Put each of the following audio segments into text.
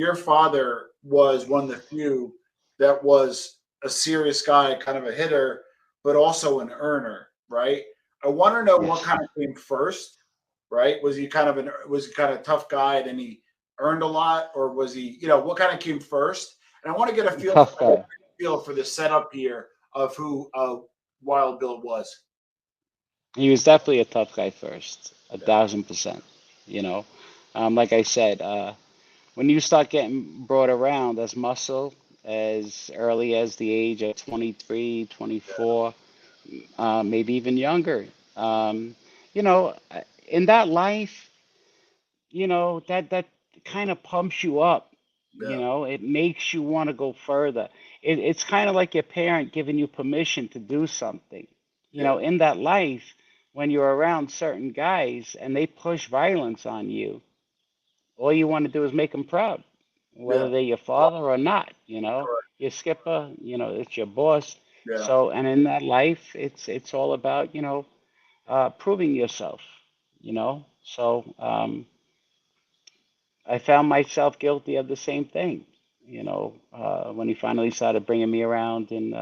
your father was one of the few that was a serious guy, kind of a hitter, but also an earner, right? I want to know what Yes. kind of came first, right? Was he kind of tough guy and then he earned a lot, or was he, what kind of came first? And I want to get a Tough guy. feel for the setup here of who Wild Bill was. He was definitely a tough guy first, a Yeah, 1000%. You know, like I said, when you start getting brought around as muscle as early as the age of 23, 24, maybe even younger, um, you know, in that life, that kind of pumps you up. yeah, It makes you want to go further. It's kind of like your parent giving you permission to do something. yeah, In that life, when you're around certain guys and they push violence on you, all you want to do is make them proud, yeah, whether they're your father or not. correct. Your skipper, it's your boss. Yeah, So, and in that life, it's all about, proving yourself. So I found myself guilty of the same thing. When he finally started bringing me around in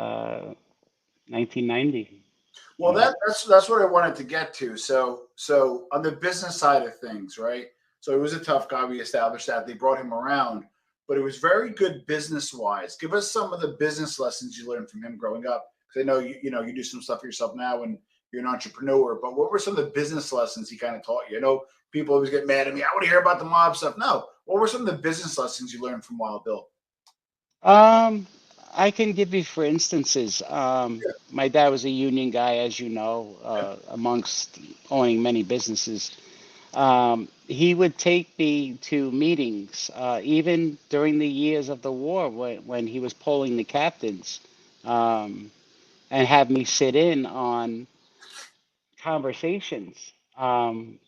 1990. You well, know. that's what I wanted to get to. So on the business side of things, right? So he was a tough guy. We established that they brought him around, but it was very good business wise. Give us some of the business lessons you learned from him growing up. Because I know you do some stuff for yourself now and you're an entrepreneur. But what were some of the business lessons he kind of taught you? I know people always get mad at me. I want to hear about the mob stuff. No, what were some of the business lessons you learned from Wild Bill? Um, I can give you for instances. My dad was a union guy, as you know, amongst owning many businesses. He would take me to meetings, even during the years of the war when he was polling the captains, um, and have me sit in on conversations.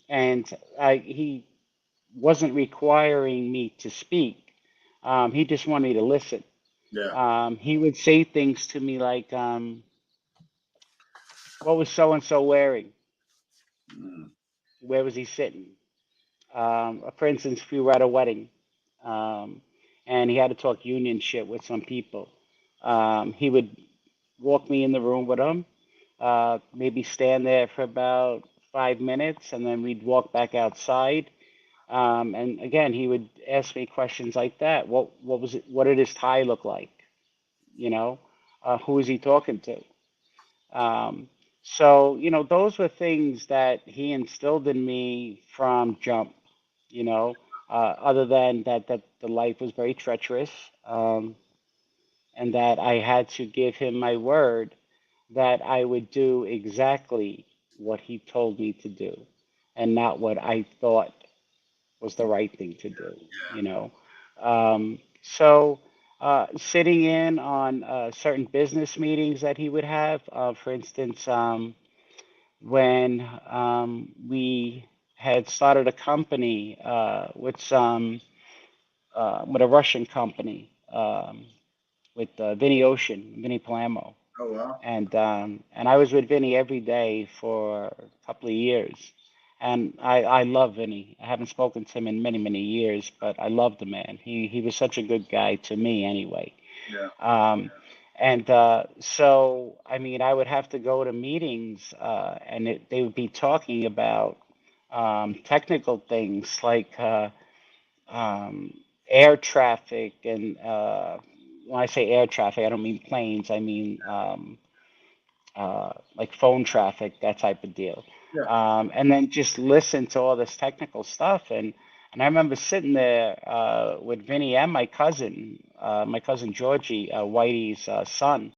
And he wasn't requiring me to speak. He just wanted me to listen. Yeah, He would say things to me like, "What was so and so wearing? mm, Where was he sitting?" For instance, if we were at a wedding, um, and he had to talk union shit with some people, he would walk me in the room with him, maybe stand there for about 5 minutes, and then we'd walk back outside. And again, he would ask me questions like that. What was it? What did his tie look like? You know, who was he talking to? So, those were things that he instilled in me from jump, other than that the life was very treacherous, and that I had to give him my word that I would do exactly what he told me to do and not what I thought was the right thing to do, you know. So sitting in on certain business meetings that he would have, for instance, when we had started a company with a Russian company, with Vinny Ocean, Vinny Palamo, oh wow, and I was with Vinny every day for a couple of years. And I love Vinny. I haven't spoken to him in many, many years, but I love the man. He was such a good guy to me anyway. yeah, Um, and so, I mean, I would have to go to meetings, and they would be talking about technical things like um, air traffic. And when I say air traffic, I don't mean planes. I mean like phone traffic, that type of deal. yeah. And then just listen to all this technical stuff. And I remember sitting there with Vinny and my cousin Georgie, Whitey's son.